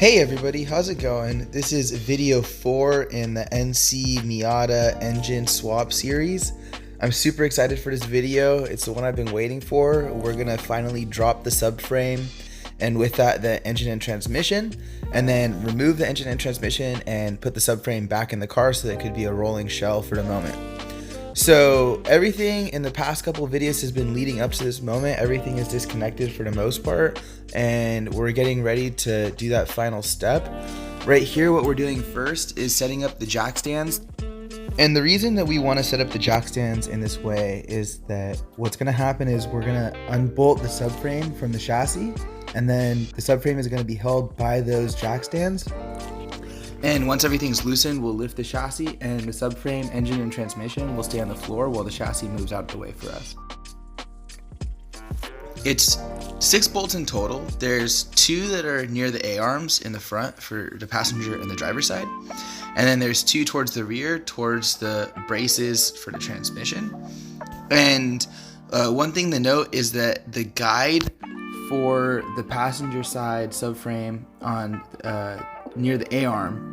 Hey everybody, how's it going? This is video 4 in the NC Miata engine swap series. I'm super excited for this video. It's the one I've been waiting for. We're gonna finally drop the subframe and with that the engine and transmission, and then remove the engine and transmission and put the subframe back in the car so that it could be a rolling shell for the moment. So everything in the past couple of videos has been leading up to this moment. Everything is disconnected for the most part, and we're getting ready to do that final step. Right here, what we're doing first is setting up the jack stands. And the reason that we want to set up the jack stands in this way is that what's going to happen is we're going to unbolt the subframe from the chassis, and then the subframe is going to be held by those jack stands. And once everything's loosened, we'll lift the chassis and the subframe, engine, and transmission will stay on the floor while the chassis moves out of the way for us. It's 6 bolts in total. There's 2 that are near the A-arms in the front for the passenger and the driver's side. And then there's 2 towards the rear, towards the braces for the transmission. And one thing to note is that the guide for the passenger side subframe on near the A-arm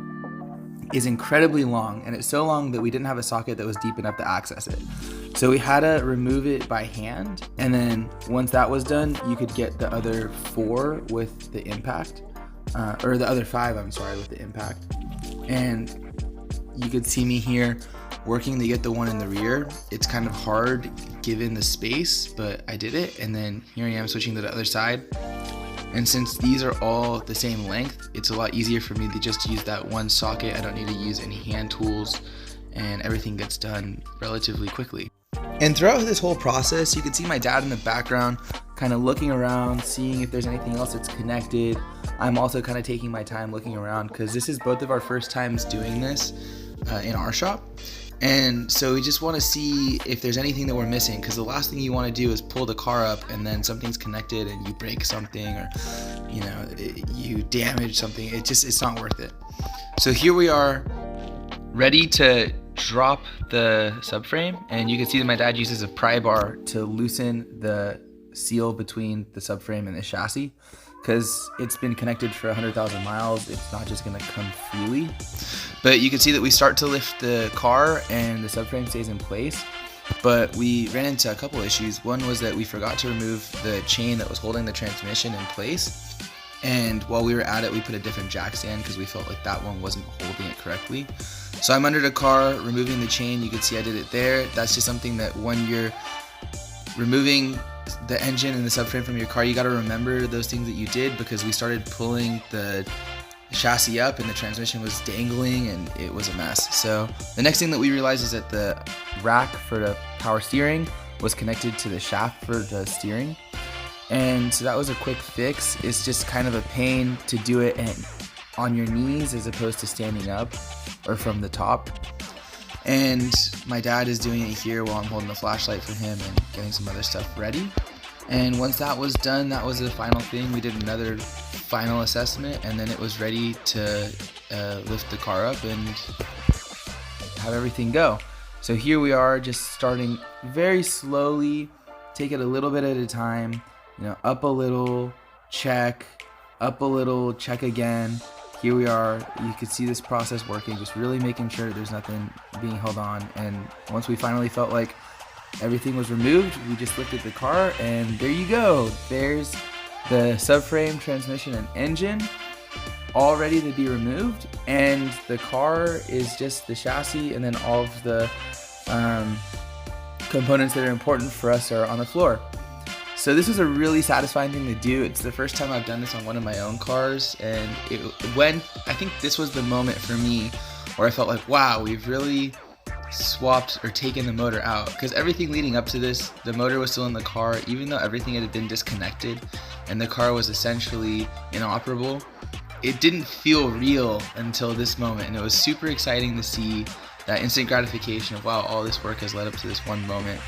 is incredibly long, and it's so long that we didn't have a socket that was deep enough to access it. So we had to remove it by hand, and then once that was done, you could get the other 4 with the impact, or the other 5, I'm sorry, with the impact. And you could see me here working to get the one in the rear. It's kind of hard given the space, but I did it, and then here I am switching to the other side. And since these are all the same length, it's a lot easier for me to just use that one socket. I don't need to use any hand tools, and everything gets done relatively quickly. And throughout this whole process, you can see my dad in the background kind of looking around, seeing if there's anything else that's connected. I'm also kind of taking my time looking around because this is both of our first times doing this in our shop. And so we just want to see if there's anything that we're missing, because the last thing you want to do is pull the car up and then something's connected and you break something, or you damage something. It's not worth it. So here we are, ready to drop the subframe, and you can see that my dad uses a pry bar to loosen the seal between the subframe and the chassis, because it's been connected for 100,000 miles. It's not just gonna come freely. But you can see that we start to lift the car and the subframe stays in place. But we ran into a couple issues. One was that we forgot to remove the chain that was holding the transmission in place. And while we were at it, we put a different jack stand because we felt like that one wasn't holding it correctly. So I'm under the car, removing the chain. You can see I did it there. That's just something that when you're removing the engine and the subframe from your car, you got to remember those things that you did, because we started pulling the chassis up and the transmission was dangling and it was a mess. So the next thing that we realized is that the rack for the power steering was connected to the shaft for the steering, and so that was a quick fix. It's just kind of a pain to do it on your knees as opposed to standing up or from the top. And my dad is doing it here while I'm holding the flashlight for him and getting some other stuff ready. And once that was done, that was the final thing. We did another final assessment, and then it was ready to lift the car up and have everything go. So here we are, just starting very slowly, take it a little bit at a time, up a little, check, up a little, check again. Here we are. You can see this process working, just really making sure there's nothing being held on. And once we finally felt like everything was removed, we just lifted the car, and there you go. There's the subframe, transmission, and engine all ready to be removed, and the car is just the chassis, and then all of the components that are important for us are on the floor. So this was a really satisfying thing to do. It's the first time I've done this on one of my own cars, and I think this was the moment for me where I felt like, wow, we've really swapped or taken the motor out, because everything leading up to this, the motor was still in the car, even though everything had been disconnected and the car was essentially inoperable. It didn't feel real until this moment, and it was super exciting to see that instant gratification of, wow, all this work has led up to this one moment.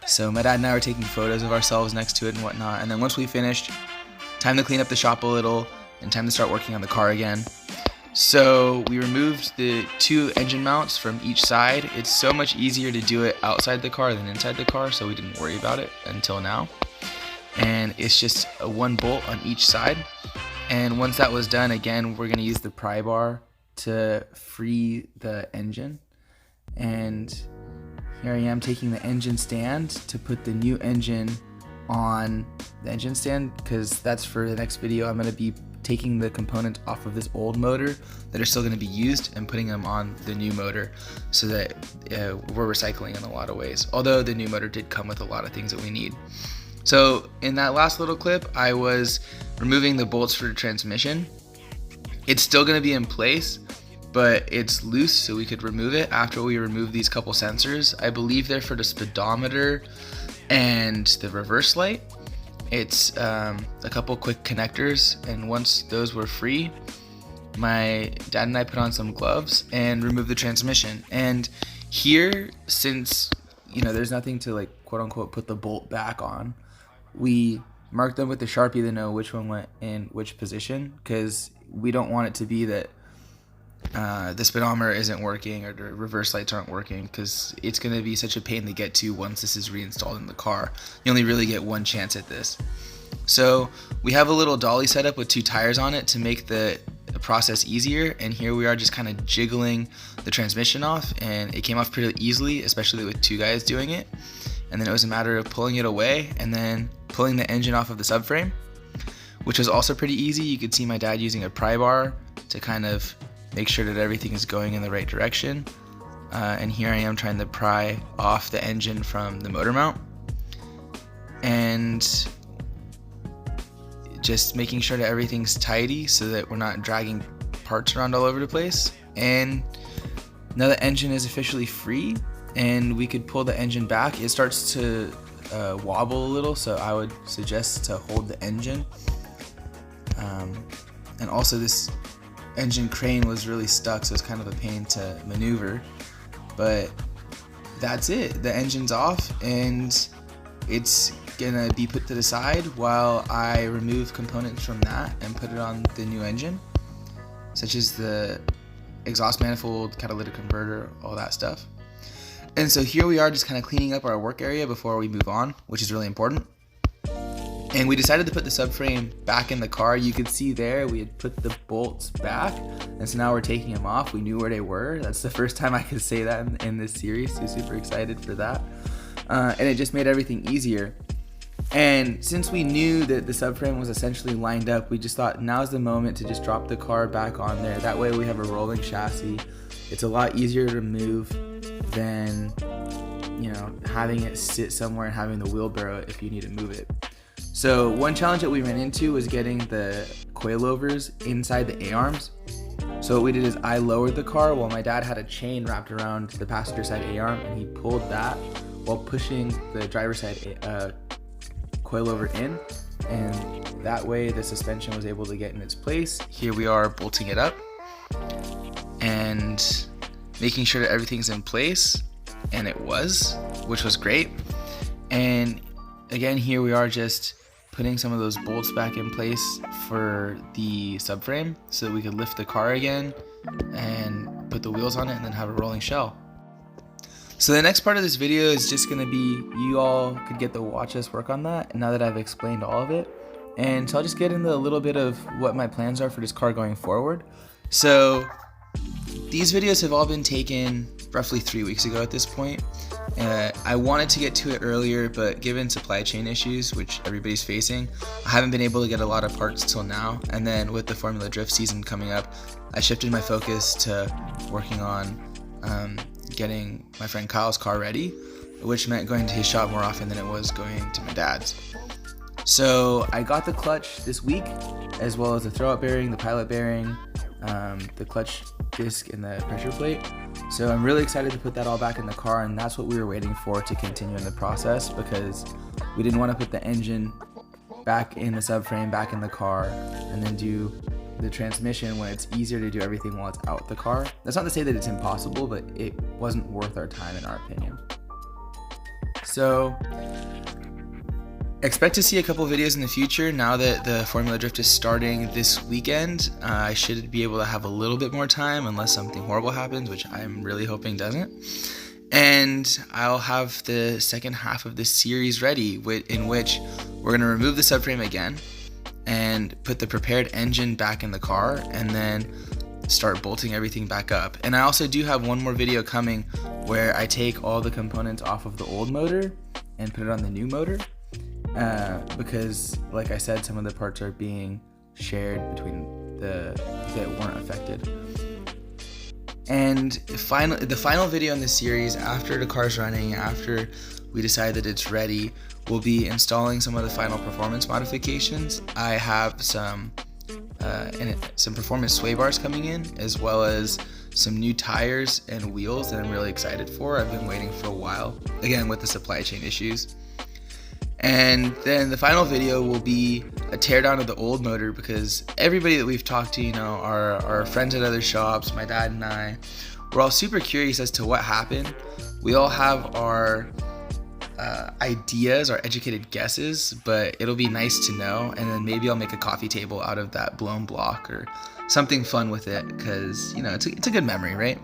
So my dad and I were taking photos of ourselves next to it and whatnot, and then once we finished, time to clean up the shop a little and time to start working on the car again. So we removed the 2 engine mounts from each side. It's so much easier to do it outside the car than inside the car, so we didn't worry about it until now. And it's just a 1 bolt on each side. And once that was done, again, we're going to use the pry bar to free the engine. And here I am taking the engine stand to put the new engine on the engine stand, because that's for the next video. I'm going to be taking the components off of this old motor that are still going to be used and putting them on the new motor, so that we're recycling in a lot of ways, although the new motor did come with a lot of things that we need. So in that last little clip, I was removing the bolts for the transmission. It's still going to be in place, but it's loose, so we could remove it after we remove these couple sensors. I believe they're for the speedometer and the reverse light. It's a couple quick connectors, and once those were free, my dad and I put on some gloves and removed the transmission. And here, since there's nothing to like quote unquote put the bolt back on, we marked them with the Sharpie to know which one went in which position, because we don't want it to be that the speedometer isn't working or the reverse lights aren't working, because it's going to be such a pain to get to once this is reinstalled in the car. You only really get one chance at this. So we have a little dolly set up with 2 tires on it to make the process easier, and here we are just kind of jiggling the transmission off, and it came off pretty easily, especially with 2 guys doing it. And then it was a matter of pulling it away and then pulling the engine off of the subframe, which was also pretty easy. You could see my dad using a pry bar to kind of make sure that everything is going in the right direction. And here I am trying to pry off the engine from the motor mount, and just making sure that everything's tidy so that we're not dragging parts around all over the place. And now the engine is officially free, and we could pull the engine back. It starts to wobble a little, so I would suggest to hold the engine. And also this engine crane was really stuck, so it's kind of a pain to maneuver. But that's it. The engine's off, and it's gonna be put to the side while I remove components from that and put it on the new engine, such as the exhaust manifold, catalytic converter, all that stuff. And so here we are just kind of cleaning up our work area before we move on, which is really important. And we decided to put the subframe back in the car. You could see there we had put the bolts back, and so now we're taking them off. We knew where they were. That's the first time I could say that in this series, so super excited for that. And it just made everything easier. And since we knew that the subframe was essentially lined up, we just thought now's the moment to just drop the car back on there. That way we have a rolling chassis. It's a lot easier to move than having it sit somewhere and having the wheelbarrow if you need to move it. So one challenge that we ran into was getting the coilovers inside the A-arms. So what we did is I lowered the car while my dad had a chain wrapped around the passenger side A-arm, and he pulled that while pushing the driver's side coilover in, and that way the suspension was able to get in its place. Here we are bolting it up and making sure that everything's in place, and it was, which was great. And again, here we are just putting some of those bolts back in place for the subframe so that we could lift the car again and put the wheels on it and then have a rolling shell. So the next part of this video is just going to be, you all could get to watch us work on that, and now that I've explained all of it. And so I'll just get into a little bit of what my plans are for this car going forward. So these videos have all been taken roughly 3 weeks ago at this point. I wanted to get to it earlier, but given supply chain issues, which everybody's facing, I haven't been able to get a lot of parts till now. And then with the Formula Drift season coming up, I shifted my focus to working on getting my friend Kyle's car ready, which meant going to his shop more often than it was going to my dad's. So I got the clutch this week, as well as the throw-up bearing, the pilot bearing, the clutch disc, and the pressure plate. So I'm really excited to put that all back in the car, and that's what we were waiting for to continue in the process, because we didn't want to put the engine back in the subframe, back in the car, and then do the transmission when it's easier to do everything while it's out the car. That's not to say that it's impossible, but it wasn't worth our time in our opinion. So expect to see a couple videos in the future. Now that the Formula Drift is starting this weekend, I should be able to have a little bit more time unless something horrible happens, which I'm really hoping doesn't. And I'll have the second half of this series ready, in which we're going to remove the subframe again, and put the prepared engine back in the car and then start bolting everything back up. And I also do have one more video coming where I take all the components off of the old motor and put it on the new motor, because like I said, some of the parts are being shared between that weren't affected. And the final video in the series, after the car's running, after we decide that it's ready, will be installing some of the final performance modifications. I have some performance sway bars coming in, as well as some new tires and wheels that I'm really excited for. I've been waiting for a while, again with the supply chain issues. And then the final video will be a teardown of the old motor, because everybody that we've talked to, our friends at other shops, my dad and I, we're all super curious as to what happened. We all have our ideas, our educated guesses, but it'll be nice to know, and then maybe I'll make a coffee table out of that blown block or something fun with it, because it's a good memory, right?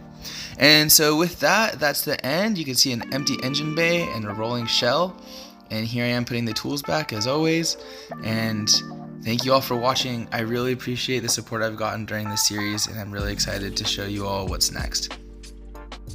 And so with that, that's the end. You can see an empty engine bay and a rolling shell, and here I am putting the tools back as always. And thank you all for watching. I really appreciate the support I've gotten during this series, and I'm really excited to show you all what's next.